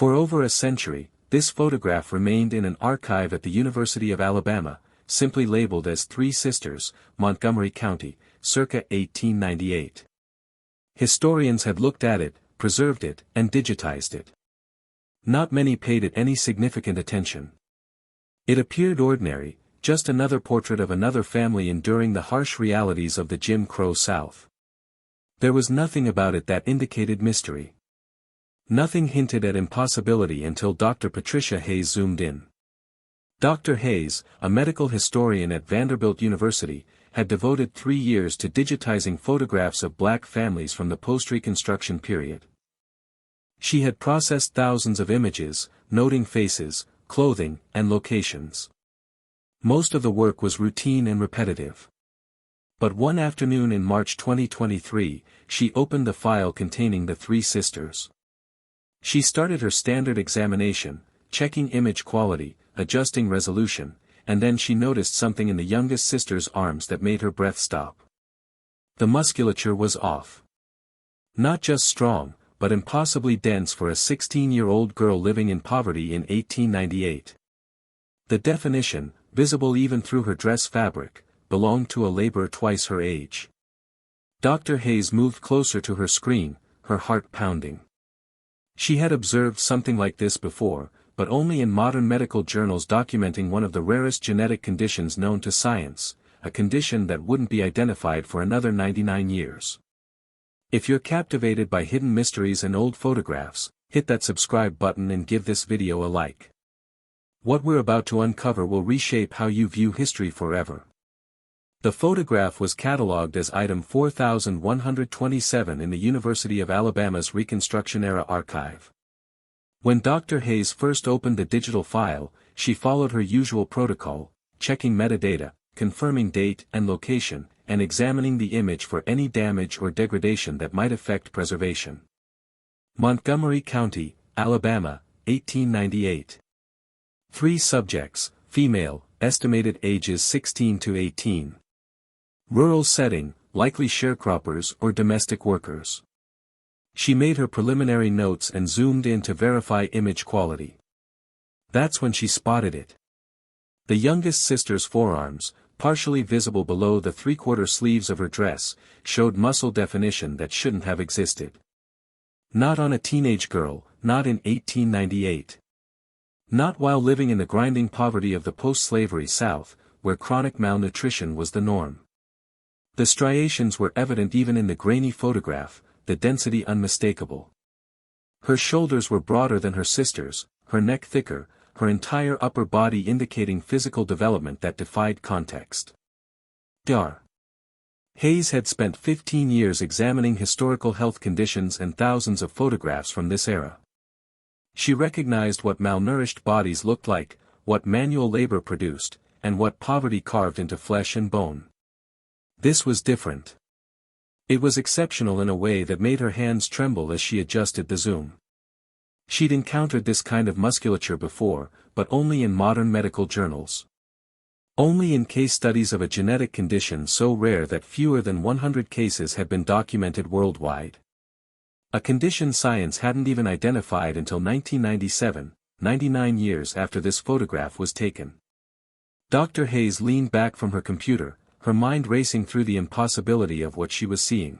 For over a century, this photograph remained in an archive at the University of Alabama, simply labeled as Three Sisters, Montgomery County, circa 1898. Historians had looked at it, preserved it, and digitized it. Not many paid it any significant attention. It appeared ordinary, just another portrait of another family enduring the harsh realities of the Jim Crow South. There was nothing about it that indicated mystery. Nothing hinted at impossibility until Dr. Patricia Hayes zoomed in. Dr. Hayes, a medical historian at Vanderbilt University, had devoted 3 years to digitizing photographs of black families from the post-Reconstruction period. She had processed thousands of images, noting faces, clothing, and locations. Most of the work was routine and repetitive. But one afternoon in March 2023, she opened the file containing the Three Sisters. She started her standard examination, checking image quality, adjusting resolution, and then she noticed something in the youngest sister's arms that made her breath stop. The musculature was off. Not just strong, but impossibly dense for a 16-year-old girl living in poverty in 1898. The definition, visible even through her dress fabric, belonged to a laborer twice her age. Dr. Hayes moved closer to her screen, her heart pounding. She had observed something like this before, but only in modern medical journals documenting one of the rarest genetic conditions known to science, a condition that wouldn't be identified for another 99 years. If you're captivated by hidden mysteries and old photographs, hit that subscribe button and give this video a like. What we're about to uncover will reshape how you view history forever. The photograph was catalogued as item 4127 in the University of Alabama's Reconstruction-era archive. When Dr. Hayes first opened the digital file, she followed her usual protocol, checking metadata, confirming date and location, and examining the image for any damage or degradation that might affect preservation. Montgomery County, Alabama, 1898. 3 subjects, female, estimated ages 16 to 18. Rural setting, likely sharecroppers or domestic workers. She made her preliminary notes and zoomed in to verify image quality. That's when she spotted it. The youngest sister's forearms, partially visible below the 3/4 sleeves of her dress, showed muscle definition that shouldn't have existed. Not on a teenage girl, not in 1898. Not while living in the grinding poverty of the post-slavery South, where chronic malnutrition was the norm. The striations were evident even in the grainy photograph, the density unmistakable. Her shoulders were broader than her sister's, her neck thicker, her entire upper body indicating physical development that defied context. Dr. Hayes had spent 15 years examining historical health conditions and thousands of photographs from this era. She recognized what malnourished bodies looked like, what manual labor produced, and what poverty carved into flesh and bone. This was different. It was exceptional in a way that made her hands tremble as she adjusted the zoom. She'd encountered this kind of musculature before, but only in modern medical journals. Only in case studies of a genetic condition so rare that fewer than 100 cases had been documented worldwide. A condition science hadn't even identified until 1997, 99 years after this photograph was taken. Dr. Hayes leaned back from her computer, her mind racing through the impossibility of what she was seeing.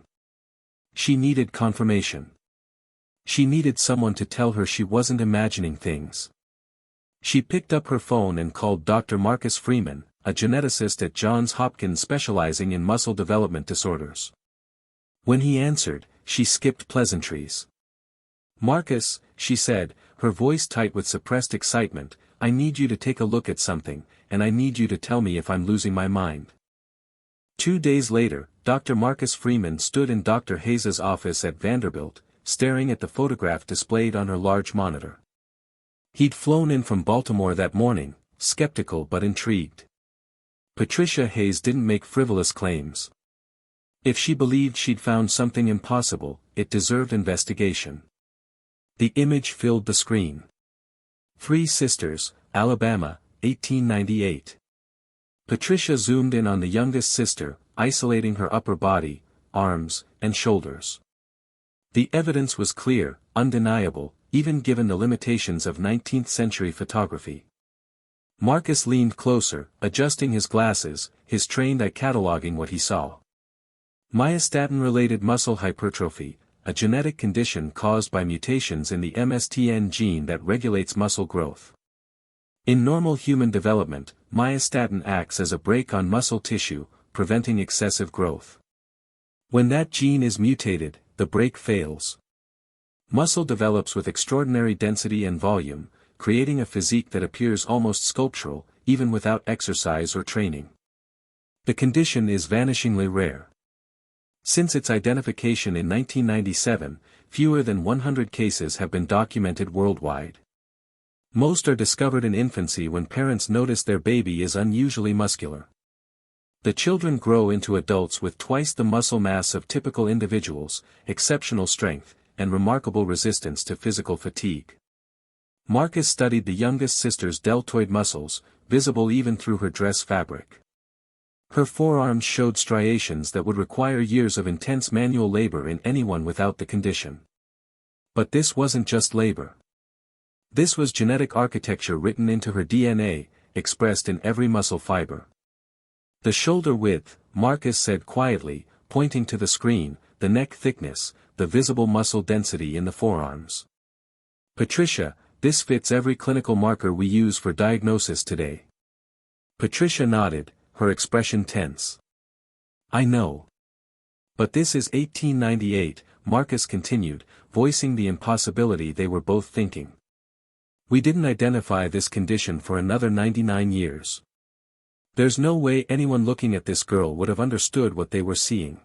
She needed confirmation. She needed someone to tell her she wasn't imagining things. She picked up her phone and called Dr. Marcus Freeman, a geneticist at Johns Hopkins specializing in muscle development disorders. When he answered, she skipped pleasantries. "Marcus," she said, her voice tight with suppressed excitement, "I need you to take a look at something, and I need you to tell me if I'm losing my mind." 2 days later, Dr. Marcus Freeman stood in Dr. Hayes's office at Vanderbilt, staring at the photograph displayed on her large monitor. He'd flown in from Baltimore that morning, skeptical but intrigued. Patricia Hayes didn't make frivolous claims. If she believed she'd found something impossible, it deserved investigation. The image filled the screen. Three Sisters, Alabama, 1898. Patricia zoomed in on the youngest sister, isolating her upper body, arms, and shoulders. The evidence was clear, undeniable, even given the limitations of 19th-century photography. Marcus leaned closer, adjusting his glasses, his trained eye cataloging what he saw. Myostatin-related muscle hypertrophy, a genetic condition caused by mutations in the MSTN gene that regulates muscle growth. In normal human development, myostatin acts as a brake on muscle tissue, preventing excessive growth. When that gene is mutated, the brake fails. Muscle develops with extraordinary density and volume, creating a physique that appears almost sculptural, even without exercise or training. The condition is vanishingly rare. Since its identification in 1997, fewer than 100 cases have been documented worldwide. Most are discovered in infancy when parents notice their baby is unusually muscular. The children grow into adults with twice the muscle mass of typical individuals, exceptional strength, and remarkable resistance to physical fatigue. Marcus studied the youngest sister's deltoid muscles, visible even through her dress fabric. Her forearms showed striations that would require years of intense manual labor in anyone without the condition. But this wasn't just labor. This was genetic architecture written into her DNA, expressed in every muscle fiber. The shoulder width, Marcus said quietly, pointing to the screen, the neck thickness, the visible muscle density in the forearms. Patricia, this fits every clinical marker we use for diagnosis today. Patricia nodded, her expression tense. I know. But this is 1898, Marcus continued, voicing the impossibility they were both thinking. We didn't identify this condition for another 99 years. There's no way anyone looking at this girl would have understood what they were seeing.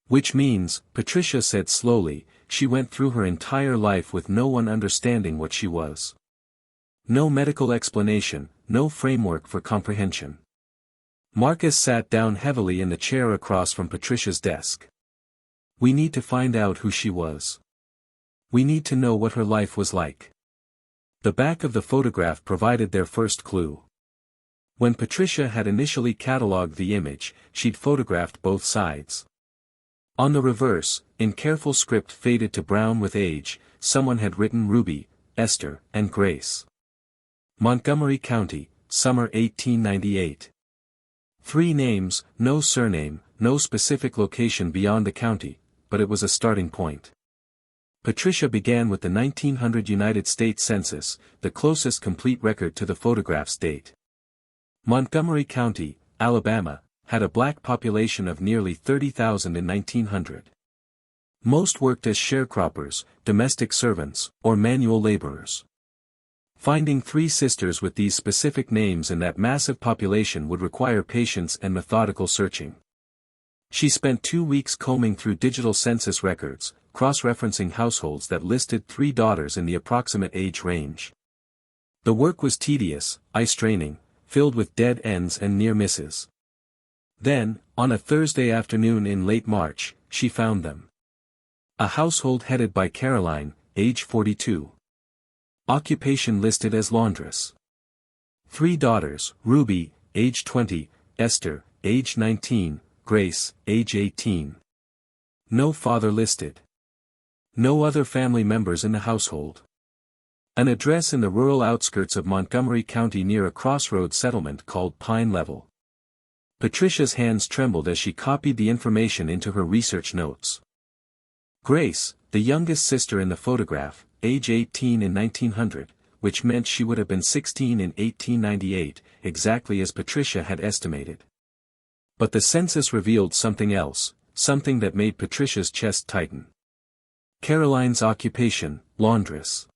Which means, Patricia said slowly, she went through her entire life with no one understanding what she was. No medical explanation, no framework for comprehension. Marcus sat down heavily in the chair across from Patricia's desk. We need to find out who she was. We need to know what her life was like. The back of the photograph provided their first clue. When Patricia had initially catalogued the image, she'd photographed both sides. On the reverse, in careful script faded to brown with age, someone had written Ruby, Esther, and Grace. Montgomery County, summer 1898. 3 names, no surname, no specific location beyond the county, but it was a starting point. Patricia began with the 1900 United States Census, the closest complete record to the photograph's date. Montgomery County, Alabama, had a black population of nearly 30,000 in 1900. Most worked as sharecroppers, domestic servants, or manual laborers. Finding 3 sisters with these specific names in that massive population would require patience and methodical searching. She spent 2 weeks combing through digital census records, cross-referencing households that listed 3 daughters in the approximate age range. The work was tedious, eye-straining, filled with dead ends and near misses. Then, on a Thursday afternoon in late March, she found them. A household headed by Caroline, age 42. Occupation listed as laundress. 3 daughters, Ruby, age 20, Esther, age 19, Grace, age 18. No father listed. No other family members in the household. An address in the rural outskirts of Montgomery County near a crossroads settlement called Pine Level. Patricia's hands trembled as she copied the information into her research notes. Grace, the youngest sister in the photograph, age 18 in 1900, which meant she would have been 16 in 1898, exactly as Patricia had estimated. But the census revealed something else, something that made Patricia's chest tighten. Caroline's occupation, laundress.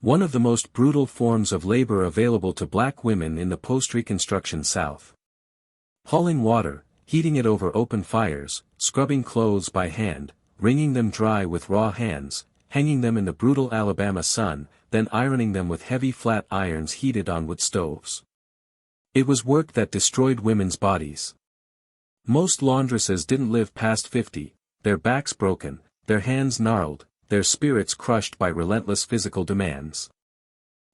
One of the most brutal forms of labor available to black women in the post-Reconstruction South. Hauling water, heating it over open fires, scrubbing clothes by hand, wringing them dry with raw hands, hanging them in the brutal Alabama sun, then ironing them with heavy flat irons heated on wood stoves. It was work that destroyed women's bodies. Most laundresses didn't live past 50, their backs broken, their hands gnarled, their spirits crushed by relentless physical demands.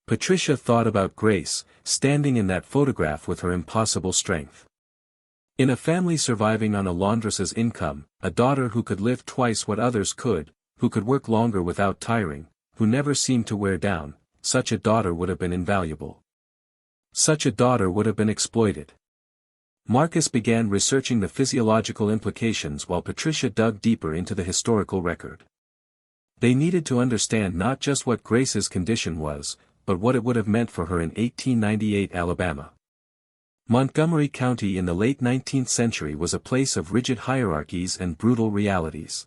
Patricia thought about Grace, standing in that photograph with her impossible strength. In a family surviving on a laundress's income, a daughter who could lift twice what others could, who could work longer without tiring, who never seemed to wear down, such a daughter would have been invaluable. Such a daughter would have been exploited. Marcus began researching the physiological implications while Patricia dug deeper into the historical record. They needed to understand not just what Grace's condition was, but what it would have meant for her in 1898 Alabama. Montgomery County in the late 19th century was a place of rigid hierarchies and brutal realities.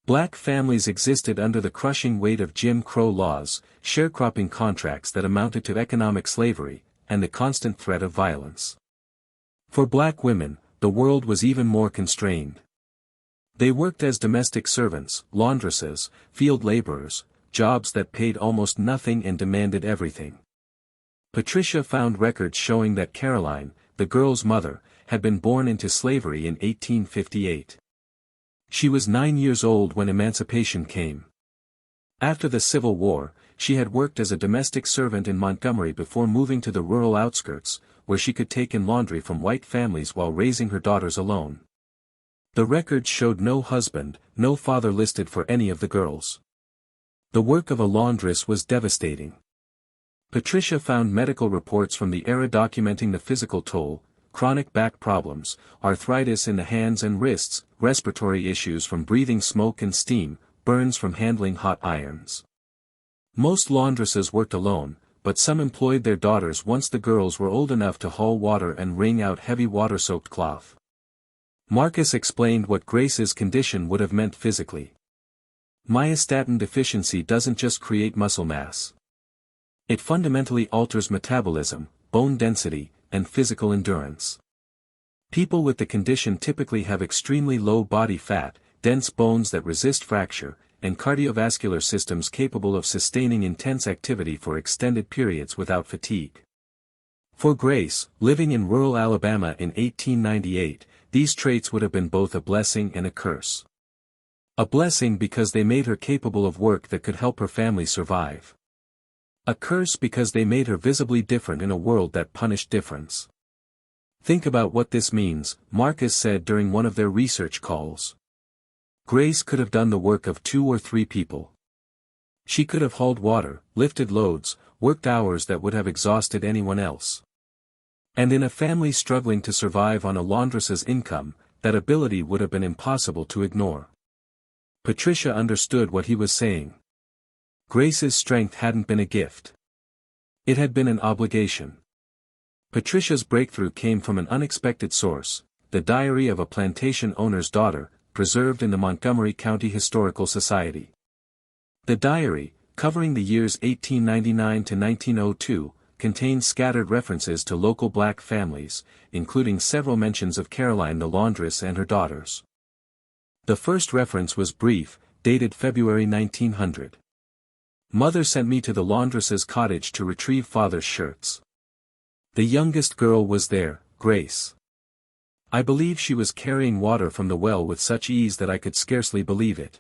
Black families existed under the crushing weight of Jim Crow laws, sharecropping contracts that amounted to economic slavery, and the constant threat of violence. For black women, the world was even more constrained. They worked as domestic servants, laundresses, field laborers, jobs that paid almost nothing and demanded everything. Patricia found records showing that Caroline, the girl's mother, had been born into slavery in 1858. She was 9 years old when emancipation came. After the Civil War, she had worked as a domestic servant in Montgomery before moving to the rural outskirts, where she could take in laundry from white families while raising her daughters alone. The records showed no husband, no father listed for any of the girls. The work of a laundress was devastating. Patricia found medical reports from the era documenting the physical toll: chronic back problems, arthritis in the hands and wrists, respiratory issues from breathing smoke and steam, burns from handling hot irons. Most laundresses worked alone, but some employed their daughters once the girls were old enough to haul water and wring out heavy water-soaked cloth. Marcus explained what Grace's condition would have meant physically. Myostatin deficiency doesn't just create muscle mass. It fundamentally alters metabolism, bone density, and physical endurance. People with the condition typically have extremely low body fat, dense bones that resist fracture, and cardiovascular systems capable of sustaining intense activity for extended periods without fatigue. For Grace, living in rural Alabama in 1898, these traits would have been both a blessing and a curse. A blessing because they made her capable of work that could help her family survive. A curse because they made her visibly different in a world that punished difference. Think about what this means, Marcus said during one of their research calls. Grace could have done the work of 2 or 3 people. She could have hauled water, lifted loads, worked hours that would have exhausted anyone else. And in a family struggling to survive on a laundress's income, that ability would have been impossible to ignore. Patricia understood what he was saying. Grace's strength hadn't been a gift. It had been an obligation. Patricia's breakthrough came from an unexpected source, the diary of a plantation owner's daughter, preserved in the Montgomery County Historical Society. The diary, covering the years 1899 to 1902, contains scattered references to local black families, including several mentions of Caroline the laundress and her daughters. The first reference was brief, dated February 1900. Mother sent me to the laundress's cottage to retrieve father's shirts. The youngest girl was there, Grace. I believe she was carrying water from the well with such ease that I could scarcely believe it.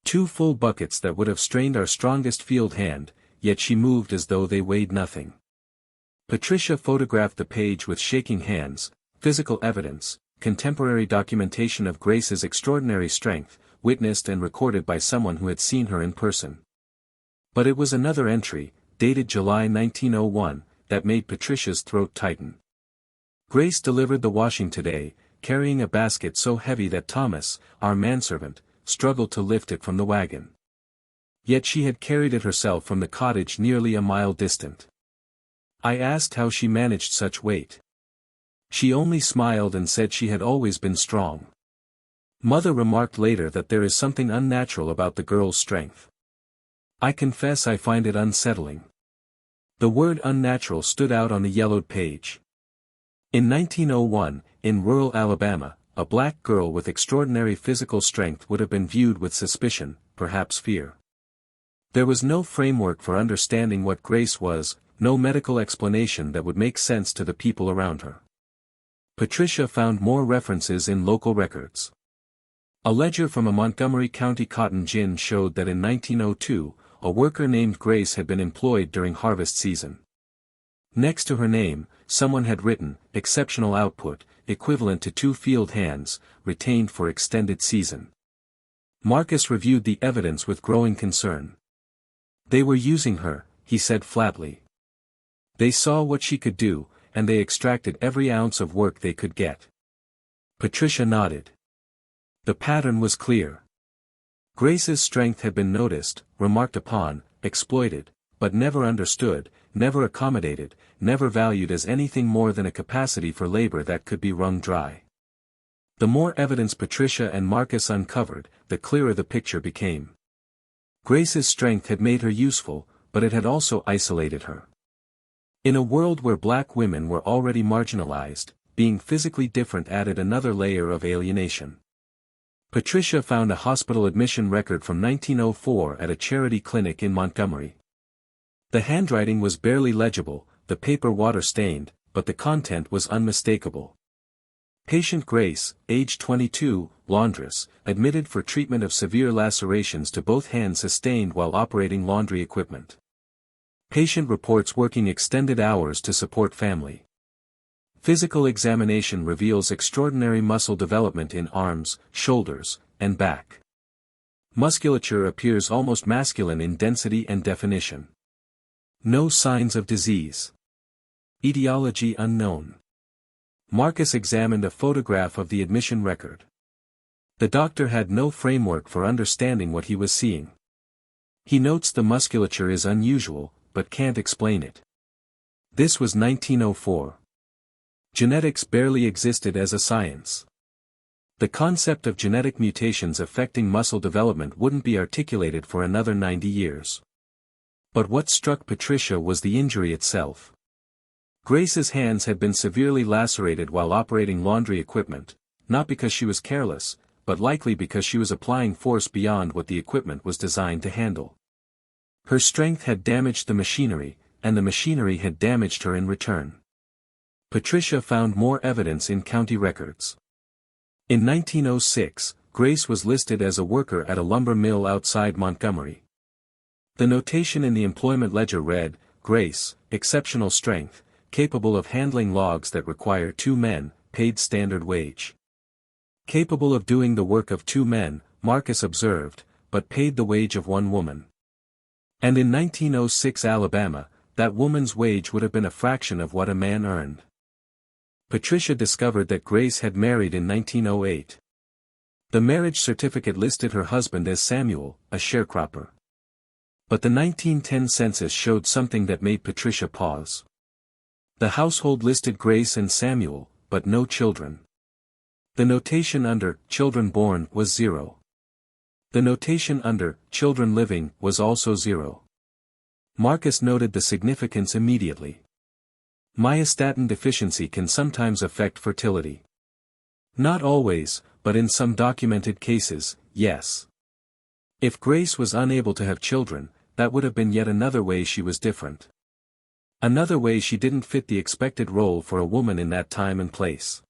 2 full buckets that would have strained our strongest field hand, yet she moved as though they weighed nothing. Patricia photographed the page with shaking hands, physical evidence, contemporary documentation of Grace's extraordinary strength, witnessed and recorded by someone who had seen her in person. But it was another entry, dated July 1901, that made Patricia's throat tighten. Grace delivered the washing today, carrying a basket so heavy that Thomas, our manservant, struggled to lift it from the wagon. Yet she had carried it herself from the cottage nearly a mile distant. I asked how she managed such weight. She only smiled and said she had always been strong. Mother remarked later that there is something unnatural about the girl's strength. I confess I find it unsettling. The word unnatural stood out on the yellowed page. In 1901, in rural Alabama, a black girl with extraordinary physical strength would have been viewed with suspicion, perhaps fear. There was no framework for understanding what Grace was, no medical explanation that would make sense to the people around her. Patricia found more references in local records. A ledger from a Montgomery County cotton gin showed that in 1902, a worker named Grace had been employed during harvest season. Next to her name, someone had written, exceptional output, equivalent to 2 field hands, retained for extended season. Marcus reviewed the evidence with growing concern. They were using her, he said flatly. They saw what she could do, and they extracted every ounce of work they could get. Patricia nodded. The pattern was clear. Grace's strength had been noticed, remarked upon, exploited, but never understood, never accommodated, never valued as anything more than a capacity for labor that could be wrung dry. The more evidence Patricia and Marcus uncovered, the clearer the picture became. Grace's strength had made her useful, but it had also isolated her. In a world where black women were already marginalized, being physically different added another layer of alienation. Patricia found a hospital admission record from 1904 at a charity clinic in Montgomery. The handwriting was barely legible, the paper water-stained, but the content was unmistakable. Patient Grace, age 22, laundress, admitted for treatment of severe lacerations to both hands sustained while operating laundry equipment. Patient reports working extended hours to support family. Physical examination reveals extraordinary muscle development in arms, shoulders, and back. Musculature appears almost masculine in density and definition. No signs of disease. Etiology unknown. Marcus examined a photograph of the admission record. The doctor had no framework for understanding what he was seeing. He notes the musculature is unusual, but can't explain it. This was 1904. Genetics barely existed as a science. The concept of genetic mutations affecting muscle development wouldn't be articulated for another 90 years. But what struck Patricia was the injury itself. Grace's hands had been severely lacerated while operating laundry equipment, not because she was careless, but likely because she was applying force beyond what the equipment was designed to handle. Her strength had damaged the machinery, and the machinery had damaged her in return. Patricia found more evidence in county records. In 1906, Grace was listed as a worker at a lumber mill outside Montgomery. The notation in the employment ledger read, Grace, exceptional strength, capable of handling logs that require 2 men, paid standard wage. Capable of doing the work of 2 men, Marcus observed, but paid the wage of 1 woman. And in 1906 Alabama, that woman's wage would have been a fraction of what a man earned. Patricia discovered that Grace had married in 1908. The marriage certificate listed her husband as Samuel, a sharecropper. But the 1910 census showed something that made Patricia pause. The household listed Grace and Samuel, but no children. The notation under children born was 0. The notation under children living was also 0. Marcus noted the significance immediately. Myostatin deficiency can sometimes affect fertility. Not always, but in some documented cases, yes. If Grace was unable to have children, that would have been yet another way she was different. Another way she didn't fit the expected role for a woman in that time and place.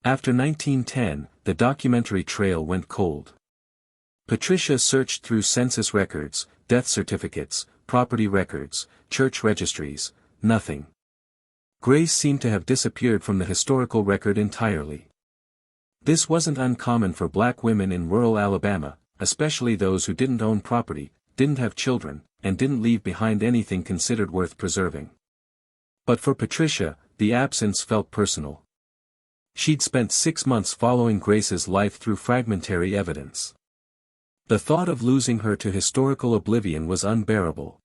After 1910, the documentary trail went cold. Patricia searched through census records, death certificates, property records, church registries, nothing. Grace seemed to have disappeared from the historical record entirely. This wasn't uncommon for black women in rural Alabama, especially those who didn't own property, didn't have children, and didn't leave behind anything considered worth preserving. But for Patricia, the absence felt personal. She'd spent 6 months following Grace's life through fragmentary evidence. The thought of losing her to historical oblivion was unbearable.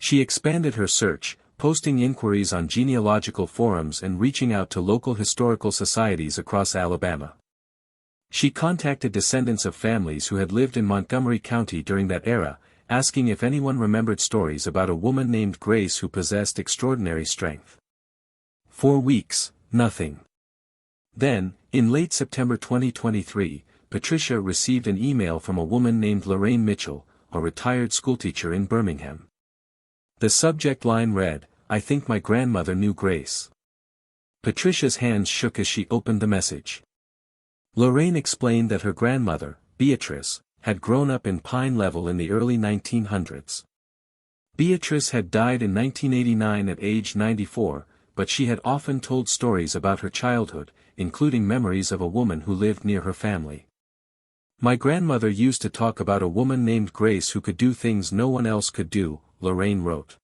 She expanded her search, posting inquiries on genealogical forums and reaching out to local historical societies across Alabama. She contacted descendants of families who had lived in Montgomery County during that era, asking if anyone remembered stories about a woman named Grace who possessed extraordinary strength. For weeks, nothing. Then, in late September 2023, Patricia received an email from a woman named Lorraine Mitchell, a retired schoolteacher in Birmingham. The subject line read, "I think my grandmother knew Grace." Patricia's hands shook as she opened the message. Lorraine explained that her grandmother, Beatrice, had grown up in Pine Level in the early 1900s. Beatrice had died in 1989 at age 94, but she had often told stories about her childhood, including memories of a woman who lived near her family. My grandmother used to talk about a woman named Grace who could do things no one else could do, Lorraine wrote.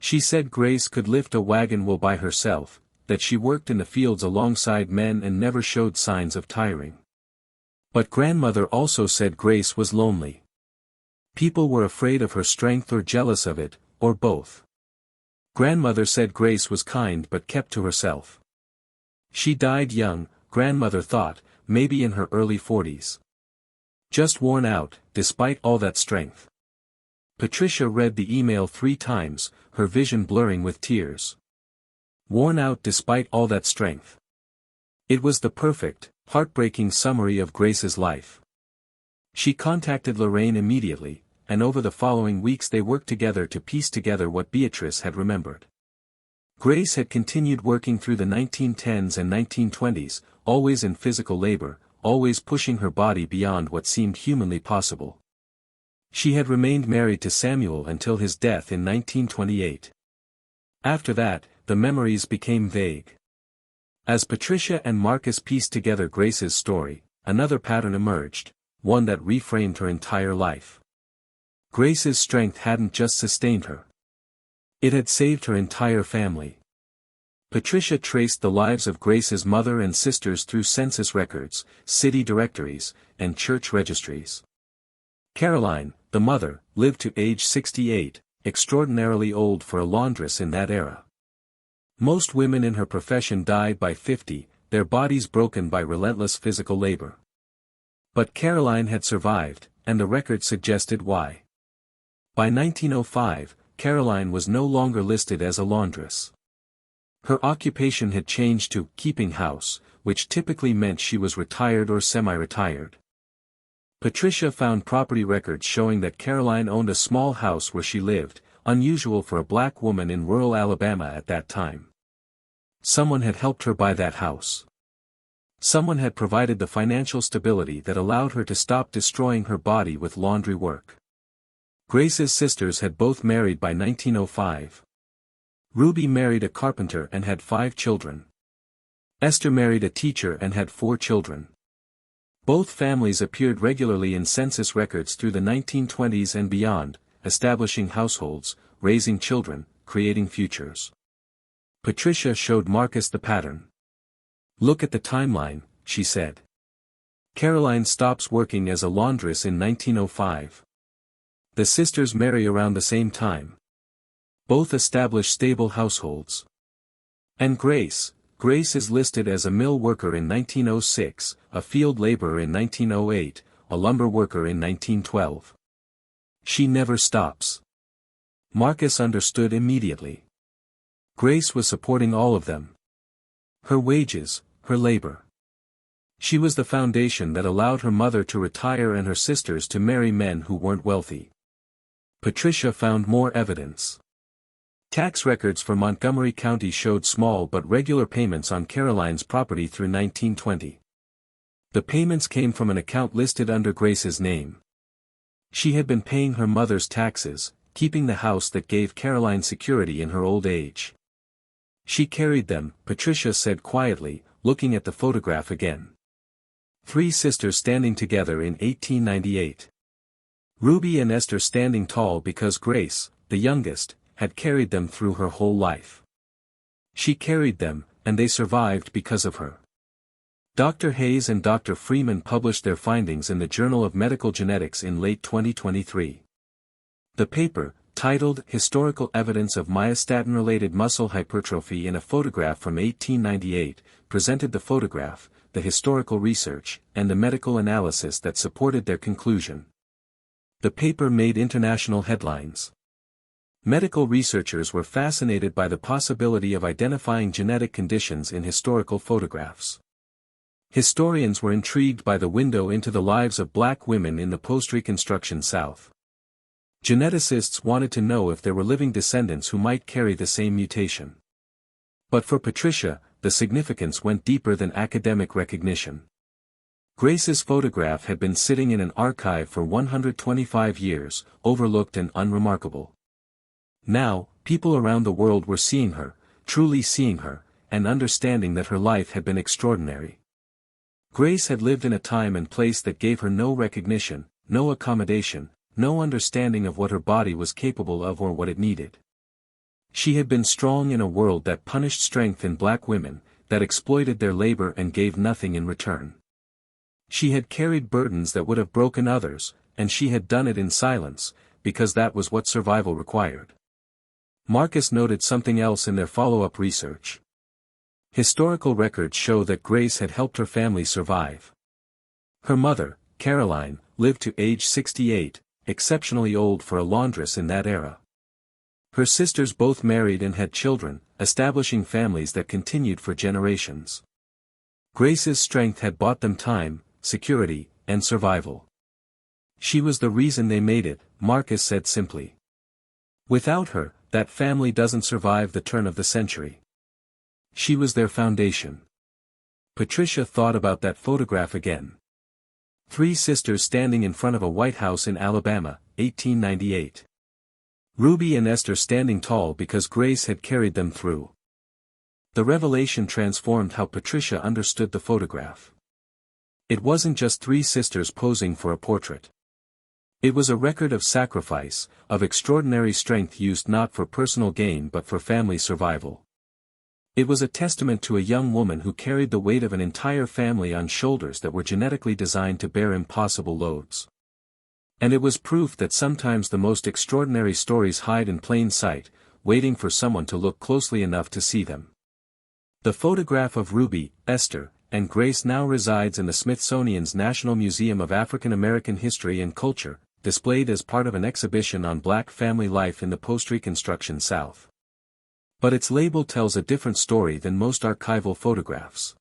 She said Grace could lift a wagon wheel by herself, that she worked in the fields alongside men and never showed signs of tiring. But grandmother also said Grace was lonely. People were afraid of her strength or jealous of it, or both. Grandmother said Grace was kind but kept to herself. She died young, grandmother thought, maybe in her early 40s. Just worn out, despite all that strength. Patricia read the email 3 times, her vision blurring with tears. Worn out despite all that strength. It was the perfect, heartbreaking summary of Grace's life. She contacted Lorraine immediately, and over the following weeks they worked together to piece together what Beatrice had remembered. Grace had continued working through the 1910s and 1920s, always in physical labor, always pushing her body beyond what seemed humanly possible. She had remained married to Samuel until his death in 1928. After that, the memories became vague. As Patricia and Marcus pieced together Grace's story, another pattern emerged, one that reframed her entire life. Grace's strength hadn't just sustained her. It had saved her entire family. Patricia traced the lives of Grace's mother and sisters through census records, city directories, and church registries. Caroline, the mother, lived to age 68, extraordinarily old for a laundress in that era. Most women in her profession died by 50, their bodies broken by relentless physical labor. But Caroline had survived, and the record suggested why. By 1905, Caroline was no longer listed as a laundress. Her occupation had changed to keeping house, which typically meant she was retired or semi-retired. Patricia found property records showing that Caroline owned a small house where she lived, unusual for a black woman in rural Alabama at that time. Someone had helped her buy that house. Someone had provided the financial stability that allowed her to stop destroying her body with laundry work. Grace's sisters had both married by 1905. Ruby married a carpenter and had 5 children. Esther married a teacher and had 4 children. Both families appeared regularly in census records through the 1920s and beyond, establishing households, raising children, creating futures. Patricia showed Marcus the pattern. "Look at the timeline," she said. Caroline stops working as a laundress in 1905. The sisters marry around the same time. Both establish stable households. And Grace is listed as a mill worker in 1906, a field laborer in 1908, a lumber worker in 1912. She never stops. Marcus understood immediately. Grace was supporting all of them. Her wages, her labor. She was the foundation that allowed her mother to retire and her sisters to marry men who weren't wealthy. Patricia found more evidence. Tax records for Montgomery County showed small but regular payments on Caroline's property through 1920. The payments came from an account listed under Grace's name. She had been paying her mother's taxes, keeping the house that gave Caroline security in her old age. She carried them, Patricia said quietly, looking at the photograph again. 3 sisters standing together in 1898. Ruby and Esther standing tall because Grace, the youngest, had carried them through her whole life. She carried them, and they survived because of her. Dr. Hayes and Dr. Freeman published their findings in the Journal of Medical Genetics in late 2023. The paper, titled Historical Evidence of Myostatin-Related Muscle Hypertrophy in a Photograph from 1898, presented the photograph, the historical research, and the medical analysis that supported their conclusion. The paper made international headlines. Medical researchers were fascinated by the possibility of identifying genetic conditions in historical photographs. Historians were intrigued by the window into the lives of black women in the post-Reconstruction South. Geneticists wanted to know if there were living descendants who might carry the same mutation. But for Patricia, the significance went deeper than academic recognition. Grace's photograph had been sitting in an archive for 125 years, overlooked and unremarkable. Now, people around the world were seeing her, truly seeing her, and understanding that her life had been extraordinary. Grace had lived in a time and place that gave her no recognition, no accommodation, no understanding of what her body was capable of or what it needed. She had been strong in a world that punished strength in black women, that exploited their labor and gave nothing in return. She had carried burdens that would have broken others, and she had done it in silence, because that was what survival required. Marcus noted something else in their follow-up research. Historical records show that Grace had helped her family survive. Her mother, Caroline, lived to age 68, exceptionally old for a laundress in that era. Her sisters both married and had children, establishing families that continued for generations. Grace's strength had bought them time, security, and survival. She was the reason they made it, Marcus said simply. Without her, that family doesn't survive the turn of the century. She was their foundation. Patricia thought about that photograph again. 3 sisters standing in front of a White House in Alabama, 1898. Ruby and Esther standing tall because Grace had carried them through. The revelation transformed how Patricia understood the photograph. It wasn't just 3 sisters posing for a portrait. It was a record of sacrifice, of extraordinary strength used not for personal gain but for family survival. It was a testament to a young woman who carried the weight of an entire family on shoulders that were genetically designed to bear impossible loads. And it was proof that sometimes the most extraordinary stories hide in plain sight, waiting for someone to look closely enough to see them. The photograph of Ruby, Esther, and Grace now resides in the Smithsonian's National Museum of African American History and Culture, displayed as part of an exhibition on black family life in the post-Reconstruction South. But its label tells a different story than most archival photographs.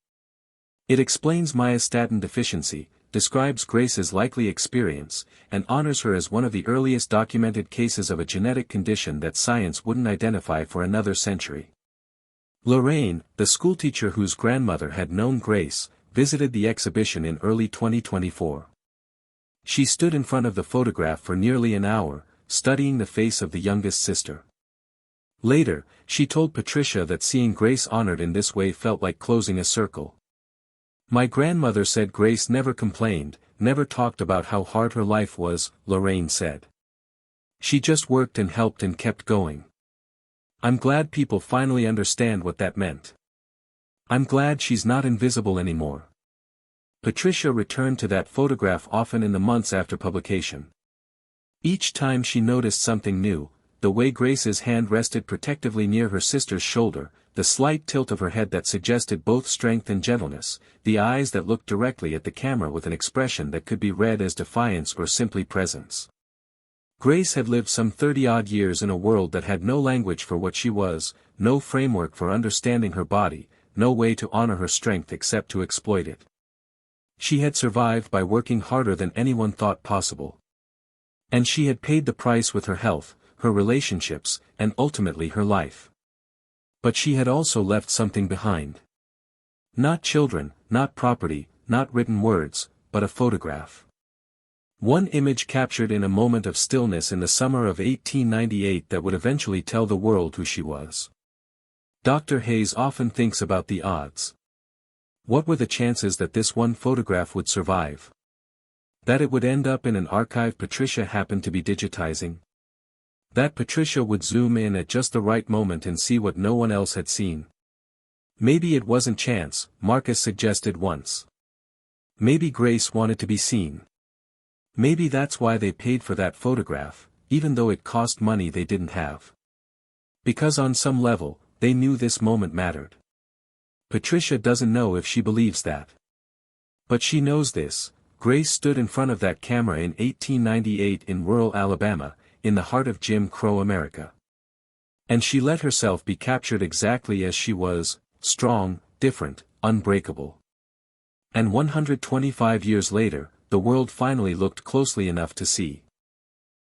It explains myostatin deficiency, describes Grace's likely experience, and honors her as one of the earliest documented cases of a genetic condition that science wouldn't identify for another century. Lorraine, the schoolteacher whose grandmother had known Grace, visited the exhibition in early 2024. She stood in front of the photograph for nearly an hour, studying the face of the youngest sister. Later, she told Patricia that seeing Grace honored in this way felt like closing a circle. My grandmother said Grace never complained, never talked about how hard her life was, Lorraine said. She just worked and helped and kept going. I'm glad people finally understand what that meant. I'm glad she's not invisible anymore. Patricia returned to that photograph often in the months after publication. Each time she noticed something new, the way Grace's hand rested protectively near her sister's shoulder, the slight tilt of her head that suggested both strength and gentleness, the eyes that looked directly at the camera with an expression that could be read as defiance or simply presence. Grace had lived some 30-odd years in a world that had no language for what she was, no framework for understanding her body, no way to honor her strength except to exploit it. She had survived by working harder than anyone thought possible. And she had paid the price with her health, her relationships, and ultimately her life. But she had also left something behind. Not children, not property, not written words, but a photograph. One image captured in a moment of stillness in the summer of 1898 that would eventually tell the world who she was. Dr. Hayes often thinks about the odds. What were the chances that this one photograph would survive? That it would end up in an archive Patricia happened to be digitizing? That Patricia would zoom in at just the right moment and see what no one else had seen? Maybe it wasn't chance, Marcus suggested once. Maybe Grace wanted to be seen. Maybe that's why they paid for that photograph, even though it cost money they didn't have. Because on some level, they knew this moment mattered. Patricia doesn't know if she believes that. But she knows this. Grace stood in front of that camera in 1898 in rural Alabama, in the heart of Jim Crow America. And she let herself be captured exactly as she was, strong, different, unbreakable. And 125 years later, the world finally looked closely enough to see.